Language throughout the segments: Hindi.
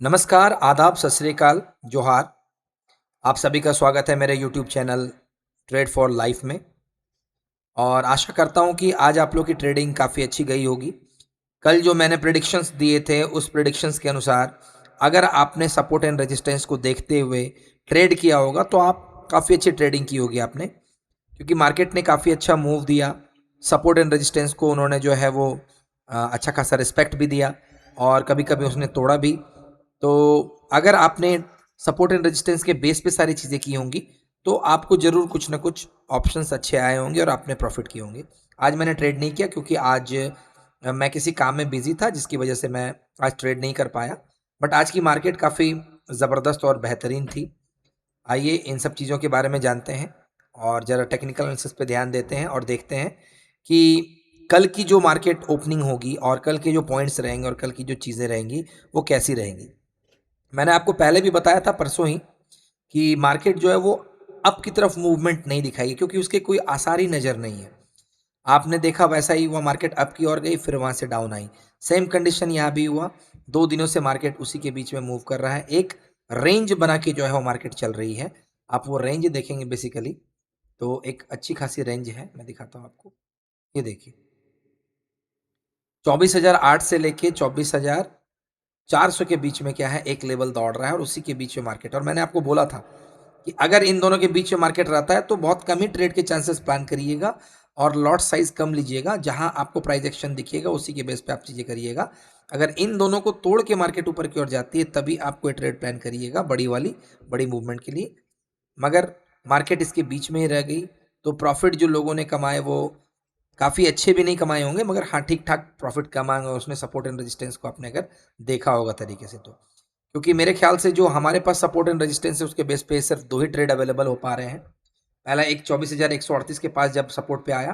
नमस्कार, आदाब, सत श्री अकाल, जोहार। आप सभी का स्वागत है मेरे YouTube channel trade for life में और आशा करता हूँ कि आज आप लोग की ट्रेडिंग काफ़ी अच्छी गई होगी। कल जो मैंने प्रेडिक्शंस दिए थे, उस प्रेडिक्शंस के अनुसार अगर आपने सपोर्ट एंड रेजिस्टेंस को देखते हुए ट्रेड किया होगा, तो आप काफ़ी अच्छी ट्रेडिंग की होगी आपने, क्योंकि मार्केट ने काफ़ी अच्छा मूव दिया। सपोर्ट एंड रेजिस्टेंस को उन्होंने जो है वो अच्छा खासा रिस्पेक्ट भी दिया और कभी-कभी उसने तोड़ा भी। तो अगर आपने सपोर्ट एंड रेजिस्टेंस के बेस पे सारी चीज़ें की होंगी, तो आपको ज़रूर कुछ ना कुछ ऑप्शंस अच्छे आए होंगे और आपने प्रॉफिट किए होंगे। आज मैंने ट्रेड नहीं किया क्योंकि आज मैं किसी काम में बिज़ी था, जिसकी वजह से मैं आज ट्रेड नहीं कर पाया। बट आज की मार्केट काफ़ी ज़बरदस्त और बेहतरीन थी। आइए इन सब चीज़ों के बारे में जानते हैं और ज़रा टेक्निकल एनालिसिस पे ध्यान देते हैं और देखते हैं कि कल की जो मार्केट ओपनिंग होगी और कल के जो पॉइंट्स रहेंगे और कल की जो चीज़ें रहेंगी, वो कैसी रहेंगी। मैंने आपको पहले भी बताया था परसों ही कि मार्केट जो है वो अप की तरफ मूवमेंट नहीं दिखाएगी, क्योंकि उसके कोई आसार ही नज़र नहीं है। आपने देखा वैसा ही हुआ, मार्केट अप की ओर गई, फिर वहाँ से डाउन आई। सेम कंडीशन यहाँ भी हुआ। 2 दिनों से मार्केट उसी के बीच में मूव कर रहा है। एक रेंज बना के जो है वो मार्केट चल रही है। आप वो रेंज देखेंगे बेसिकली, तो एक अच्छी खासी रेंज है। मैं दिखाता हूँ आपको। ये देखिए, 24,008 से लेके 24,400 के बीच में क्या है, एक लेवल दौड़ रहा है और उसी के बीच में मार्केट। और मैंने आपको बोला था कि अगर इन दोनों के बीच में मार्केट रहता है, तो बहुत कम ही ट्रेड के चांसेस प्लान करिएगा और लॉट साइज कम लीजिएगा। जहां आपको प्राइस एक्शन दिखेगा, उसी के बेस पे आप चीज़ें करिएगा। अगर इन दोनों को तोड़ के मार्केट ऊपर की ओर जाती है, तभी आप कोई ट्रेड प्लान करिएगा बड़ी वाली, बड़ी मूवमेंट के लिए। मगर मार्केट इसके बीच में ही रह गई, तो प्रॉफिट जो लोगों ने कमाए वो काफ़ी अच्छे भी नहीं कमाए होंगे, मगर हाँ, ठीक-ठाक प्रॉफ़िट कमाए होंगे उसमें। सपोर्ट एंड रेजिस्टेंस को आपने अगर देखा होगा तरीके से तो। क्योंकि मेरे ख़्याल से जो हमारे पास सपोर्ट एंड रेजिस्टेंस है, उसके बेस पे सिर्फ़ 2 ही ट्रेड अवेलेबल हो पा रहे हैं। पहला एक 24,138 के पास जब सपोर्ट पे आया,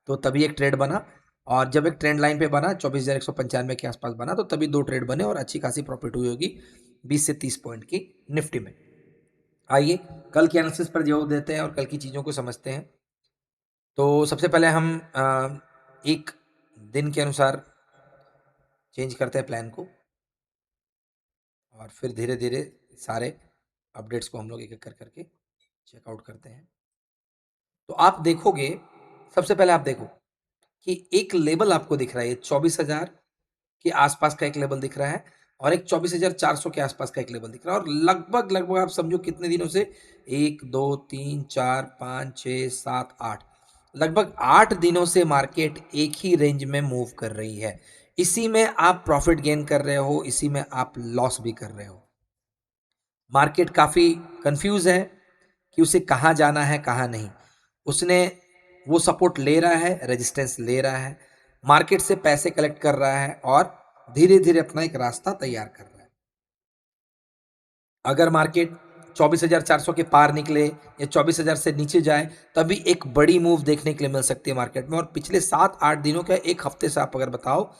तो तभी एक ट्रेड बना, और जब एक ट्रेंड लाइन पे बना 24,195 के आस-पास बना, तो तभी 2 ट्रेड बने और अच्छी खासी प्रॉफ़िट हुई होगी 20 से 30 पॉइंट की निफ्टी में। आइए कल के एनालिसिस पर जोर देते हैं और कल की चीज़ों को समझते हैं। तो सबसे पहले हम एक दिन के अनुसार चेंज करते हैं प्लान को और फिर धीरे-धीरे सारे अपडेट्स को हम लोग एक-एक कर करके चेकआउट करते हैं। तो आप देखोगे, सबसे पहले आप देखो कि एक लेवल आपको दिख रहा है, ये 24,000 के आसपास का एक लेवल दिख रहा है और एक 24,400 के आसपास का एक लेवल दिख रहा है, और लगभग आप समझो कितने दिनों से, 1, 2, 3, 4, 5, 6, 7, 8, लगभग 8 दिनों से मार्केट एक ही रेंज में मूव कर रही है। इसी में आप प्रॉफिट गेन कर रहे हो, इसी में आप लॉस भी कर रहे हो। मार्केट काफ़ी कंफ्यूज है कि उसे कहाँ जाना है, कहाँ नहीं। उसने वो सपोर्ट ले रहा है, रेजिस्टेंस ले रहा है, मार्केट से पैसे कलेक्ट कर रहा है और धीरे-धीरे अपना एक रास्ता तैयार कर रहा है। अगर मार्केट 24,400 के पार निकले या 24,000 से नीचे जाए, तभी एक बड़ी मूव देखने के लिए मिल सकती है मार्केट में। और पिछले 7-8 दिनों का, 1 हफ्ते से आप अगर बताओ,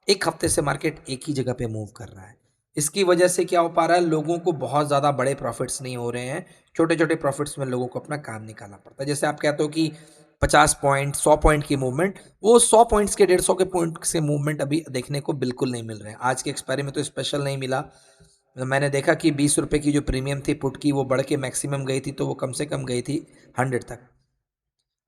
1 हफ्ते से मार्केट एक ही जगह पे मूव कर रहा है। इसकी वजह से क्या हो पा रहा है, लोगों को बहुत ज़्यादा बड़े प्रॉफिट्स नहीं हो रहे हैं, छोटे-छोटे प्रॉफिट्स में लोगों को अपना काम निकालना पड़ता है। जैसे आप कहते हो कि 50 पॉइंट, 100 पॉइंट की मूवमेंट, वो 100 पॉइंट्स के, 150 के पॉइंट से मूवमेंट अभी देखने को बिल्कुल नहीं मिल रहे हैं। आज के एक्सपायरी में तो स्पेशल नहीं मिला। मैंने देखा कि 20 रुपए की जो प्रीमियम थी पुट की, वो बढ़ के मैक्सिमम गई थी, तो वो कम से कम गई थी 100 तक,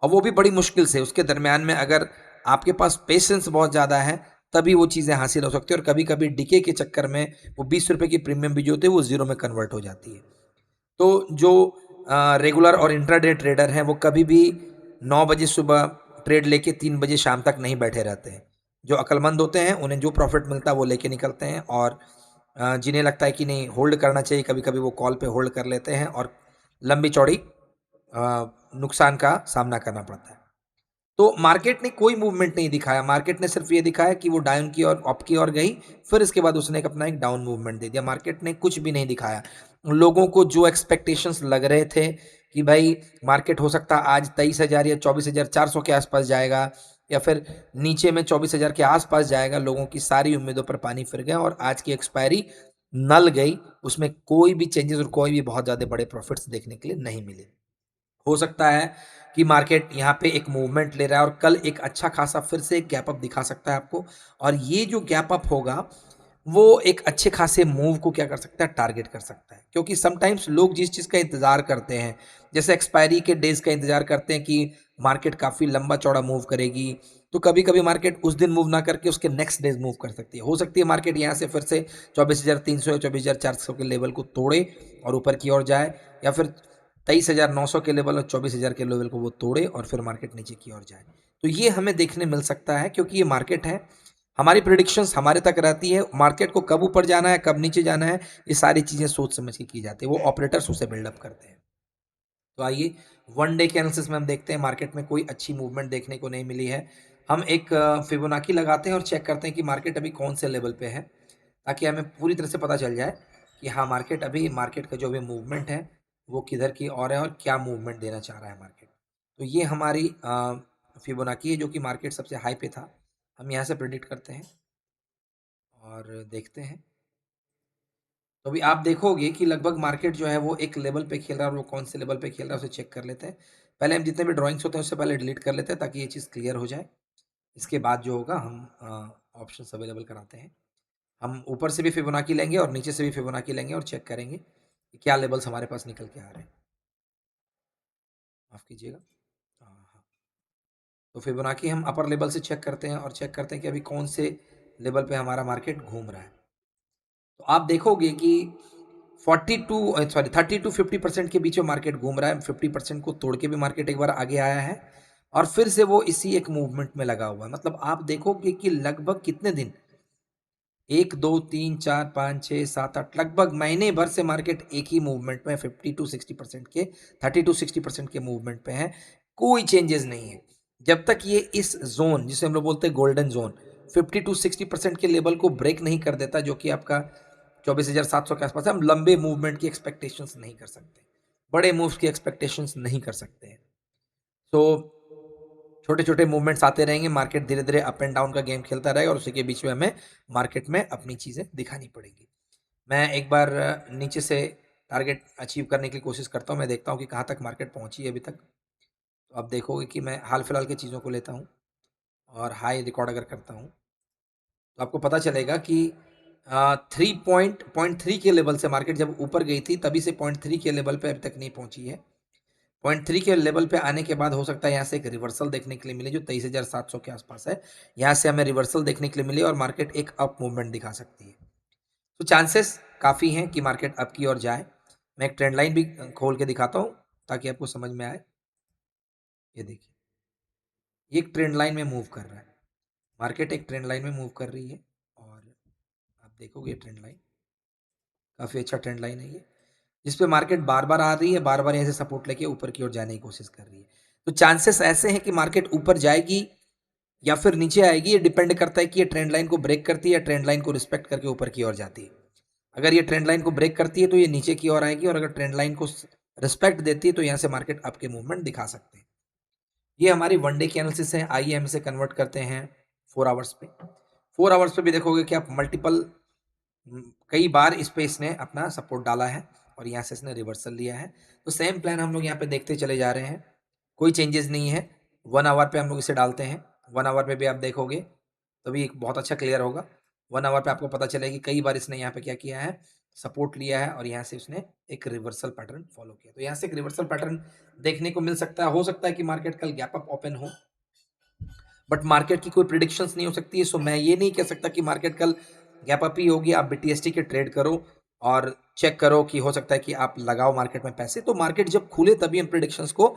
और वो भी बड़ी मुश्किल से। उसके दरमियान में अगर आपके पास पेशेंस बहुत ज़्यादा है, तभी वो चीज़ें हासिल हो सकती है। और कभी-कभी डीके के चक्कर में वो 20 रुपए की प्रीमियम भी जो होती है, वो ज़ीरो में कन्वर्ट हो जाती है। तो जो रेगुलर और इंट्राडे ट्रेडर हैं, वो कभी भी 9 बजे सुबह ट्रेड लेके 3 बजे शाम तक नहीं बैठे रहते हैं। जो अक्लमंद होते हैं, उन्हें जो प्रॉफिट मिलता है वो लेके निकलते हैं, और जिन्हें लगता है कि नहीं होल्ड करना चाहिए, कभी-कभी वो कॉल पे होल्ड कर लेते हैं और लंबी चौड़ी नुकसान का सामना करना पड़ता है। तो मार्केट ने कोई मूवमेंट नहीं दिखाया, मार्केट ने सिर्फ ये दिखाया कि वो डाउन की और अप की ओर गई, फिर इसके बाद उसने अपना एक डाउन मूवमेंट दे दिया। मार्केट ने कुछ भी नहीं दिखाया। लोगों को जो एक्सपेक्टेशंस लग रहे थे कि भाई मार्केट हो सकता है आज 23,000 या 24,400 के आसपास जाएगा, या फिर नीचे में 24,000 के आसपास जाएगा, लोगों की सारी उम्मीदों पर पानी फिर गया और आज की एक्सपायरी नल गई। उसमें कोई भी चेंजेस और कोई भी बहुत ज़्यादा बड़े प्रॉफिट्स देखने के लिए नहीं मिले। हो सकता है कि मार्केट यहाँ पे एक मूवमेंट ले रहा है और कल एक अच्छा खासा फिर से एक गैप अप दिखा सकता है आपको, और ये जो गैप अप होगा, वो एक अच्छे खासे मूव को क्या कर सकता है, टारगेट कर सकता है। क्योंकि समटाइम्स लोग जिस चीज़ का इंतज़ार करते हैं, जैसे एक्सपायरी के डेज़ का इंतज़ार करते हैं कि मार्केट काफ़ी लंबा-चौड़ा मूव करेगी, तो कभी-कभी मार्केट उस दिन मूव ना करके उसके नेक्स्ट डेज़ मूव कर सकती है। हो सकती है मार्केट यहाँ से फिर से 24,300 या 24,400 के लेवल को तोड़े और ऊपर की ओर जाए, या फिर 23,900 के लेवल और 24,000 के लेवल को वो तोड़े और फिर मार्केट नीचे की ओर जाए। तो ये हमें देखने मिल सकता है, क्योंकि ये मार्केट है, हमारी प्रेडिक्शंस हमारे तक रहती है। मार्केट को कब ऊपर जाना है, कब नीचे जाना है, ये सारी चीज़ें सोच समझ के की जाती है। वो ऑपरेटर्स उसे बिल्डअप करते हैं। तो आइए, वन डे के एनालिसिस में हम देखते हैं मार्केट में कोई अच्छी मूवमेंट देखने को नहीं मिली है। हम एक फिबोनाची लगाते हैं और चेक करते हैं कि मार्केट अभी कौन से लेवल पे है, ताकि हमें पूरी तरह से पता चल जाए कि हाँ, मार्केट का जो भी मूवमेंट है वो किधर की ओर है और क्या मूवमेंट देना चाह रहा है मार्केट। तो ये हमारी फिबोनाची है, जो कि मार्केट सबसे हाई पे था। हम यहाँ से प्रेडिक्ट करते हैं और देखते हैं। तो अभी आप देखोगे कि लगभग मार्केट जो है वो एक लेवल पे खेल रहा है, और वो कौन से लेवल पे खेल रहा है उसे चेक कर लेते हैं। पहले हम जितने भी ड्राइंग्स होते हैं उससे पहले डिलीट कर लेते हैं, ताकि ये चीज़ क्लियर हो जाए। इसके बाद जो होगा हम ऑप्शंस अवेलेबल कराते हैं। हम ऊपर से भी फिबोनाची लेंगे और नीचे से भी फिबोनाची लेंगे और चेक करेंगे कि क्या लेवल्स हमारे पास निकल के आ रहे हैं। माफ़ कीजिएगा। हाँ, हाँ। तो फिबोनाची हम अपर लेवल से चेक करते हैं और चेक करते हैं कि अभी कौन से लेवल पे हमारा मार्केट घूम रहा है। तो आप देखोगे कि 30 टू 50% के बीच में मार्केट घूम रहा है। 50% को तोड़ के भी मार्केट एक बार आगे आया है और फिर से वो इसी एक मूवमेंट में लगा हुआ है। मतलब आप देखोगे कि लगभग कितने दिन, 1, 2, 3, 4, 5, 6, 7, 8, लगभग महीने भर से मार्केट एक ही मूवमेंट में 50 टू 60% के 30 टू 60% के मूवमेंट पे है। कोई चेंजेस नहीं है। जब तक ये इस ज़ोन, जिसे हम लोग बोलते हैं गोल्डन ज़ोन, 50 टू 60% के लेवल को ब्रेक नहीं कर देता, जो कि आपका 24,700 के आसपास है, हम लंबे मूवमेंट की एक्सपेक्टेशंस नहीं कर सकते। बड़े मूव्स की एक्सपेक्टेशंस नहीं कर सकते हैं। तो छोटे-छोटे मूवमेंट्स आते रहेंगे, मार्केट धीरे-धीरे अप एंड डाउन का गेम खेलता रहेगा और उसी के बीच में हमें मार्केट में अपनी चीज़ें दिखानी पड़ेंगी। मैं एक बार नीचे से टारगेट अचीव करने की कोशिश करता हूँ, मैं देखता हूँ कि कहाँ तक मार्केट पहुँची है अभी तक। तो आप देखोगे कि मैं हाल-फिलहाल की चीज़ों को लेता हूँ और हाई रिकॉर्ड अगर करता हूँ, तो आपको पता चलेगा कि 3 के लेवल से मार्केट जब ऊपर गई थी, तभी से 0.3 के लेवल पे अभी तक नहीं पहुँची है। 0.3 के लेवल पे आने के बाद हो सकता है यहाँ से एक रिवर्सल देखने के लिए मिले, जो 23,700 के आसपास है। यहाँ से हमें रिवर्सल देखने के लिए मिले और मार्केट एक अप मूवमेंट दिखा सकती है। तो चांसेस काफ़ी हैं कि मार्केट अप की ओर जाए। मैं एक ट्रेंड लाइन भी खोल के दिखाता हूँ, ताकि आपको समझ में आए। ये देखिए, ये एक ट्रेंड लाइन में मूव कर रहा है। मार्केट एक ट्रेंड लाइन में मूव कर रही है और आप देखोगे ट्रेंड लाइन, काफ़ी अच्छा ट्रेंड लाइन है ये, जिस पे मार्केट बार-बार आ रही है, बार-बार यहाँ से सपोर्ट लेके ऊपर की ओर जाने की कोशिश कर रही है। तो चांसेस ऐसे हैं कि मार्केट ऊपर जाएगी या फिर नीचे आएगी, ये डिपेंड करता है कि ये ट्रेंड लाइन को ब्रेक करती है या ट्रेंड लाइन को रिस्पेक्ट करके ऊपर की ओर जाती है। अगर ये ट्रेंड लाइन को ब्रेक करती है तो ये नीचे की ओर आएगी, और अगर ट्रेंड लाइन को रिस्पेक्ट देती है तो यहाँ से मार्केट अप के मूवमेंट दिखा सकते हैं। ये हमारी वन डे की एनालिसिस है। आइए हम इसे कन्वर्ट करते हैं 4 आवर्स पे। 4 आवर्स पे भी देखोगे कि आप मल्टीपल, कई बार इस पे इसने अपना सपोर्ट डाला है और यहाँ से इसने रिवर्सल लिया है। तो सेम प्लान हम लोग यहाँ पे देखते चले जा रहे हैं, कोई चेंजेस नहीं है। 1 आवर पे हम लोग इसे डालते हैं। 1 आवर पे भी आप देखोगे तभी एक बहुत अच्छा क्लियर होगा। 1 आवर पे आपको पता चलेगा कि कई बार इसने यहाँ पे क्या किया है, सपोर्ट लिया है और यहाँ से उसने एक रिवर्सल पैटर्न फॉलो किया। तो यहाँ से एक रिवर्सल पैटर्न देखने को मिल सकता है। हो सकता है कि मार्केट कल गैप अप ओपन हो, बट मार्केट की कोई प्रिडिक्शंस नहीं हो सकती है। सो मैं ये नहीं कह सकता कि मार्केट कल गैप अप ही होगी। आप बीटीएसटी के ट्रेड करो और चेक करो कि हो सकता है कि आप लगाओ मार्केट में पैसे। तो मार्केट जब खुले तभी हम प्रिडिक्शंस को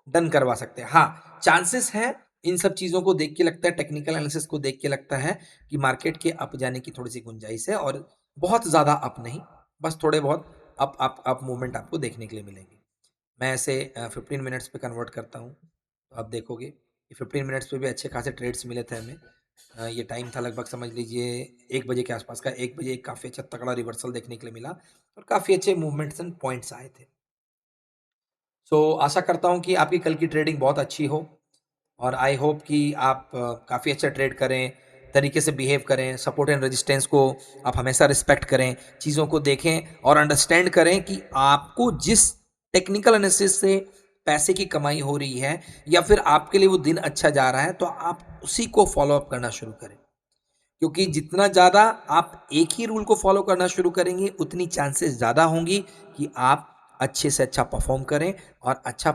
डन करवा सकते हैं। हाँ, चांसेस है, इन सब चीज़ों को देख के लगता है, टेक्निकल एनालिसिस को देख के लगता है कि मार्केट के अप जाने की थोड़ी-सी गुंजाइश है, और बहुत ज़्यादा अप नहीं, बस थोड़े बहुत अप मूवमेंट आपको देखने के लिए मिलेंगे। मैं इसे 15 मिनट्स पे कन्वर्ट करता हूँ, तो आप देखोगे कि 15 मिनट्स पे भी अच्छे खासे ट्रेड्स मिले थे हमें। ये टाइम था लगभग समझ लीजिए 1 बजे के आसपास का। 1 बजे एक काफ़ी अच्छा तगड़ा रिवर्सल देखने के लिए मिला और काफ़ी अच्छे मूवमेंट्स एंड पॉइंट्स आए थे। सो आशा करता हूँ कि आपकी कल की ट्रेडिंग बहुत अच्छी हो और आई होप कि आप काफ़ी अच्छा ट्रेड करें, तरीके से बिहेव करें, सपोर्ट एंड रेजिस्टेंस को आप हमेशा रिस्पेक्ट करें, चीज़ों को देखें और अंडरस्टैंड करें कि आपको जिस टेक्निकल एनालिसिस से पैसे की कमाई हो रही है या फिर आपके लिए वो दिन अच्छा जा रहा है, तो आप उसी को फॉलो अप करना शुरू करें। क्योंकि जितना ज़्यादा आप एक ही रूल को फॉलो करना शुरू करेंगे उतनी चांसेस ज़्यादा होंगी कि आप अच्छे से अच्छा परफॉर्म करें और अच्छा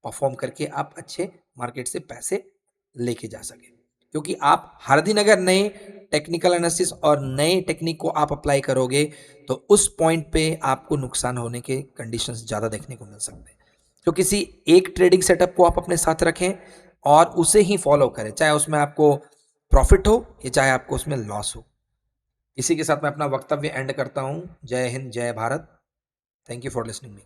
परफॉर्म करके आप अच्छे मार्केट से पैसे लेके जा सकें। क्योंकि आप हर दिन अगर नए टेक्निकल एनालिसिस और नए टेक्निक को आप अप्लाई करोगे तो उस पॉइंट पे आपको नुकसान होने के कंडीशंस ज़्यादा देखने को मिल सकते हैं। तो किसी एक ट्रेडिंग सेटअप को आप अपने साथ रखें और उसे ही फॉलो करें, चाहे उसमें आपको प्रॉफिट हो या चाहे आपको उसमें लॉस हो। इसी के साथ मैं अपना वक्तव्य एंड करता हूँ। जय हिंद, जय Bharat. Thank you for listening me.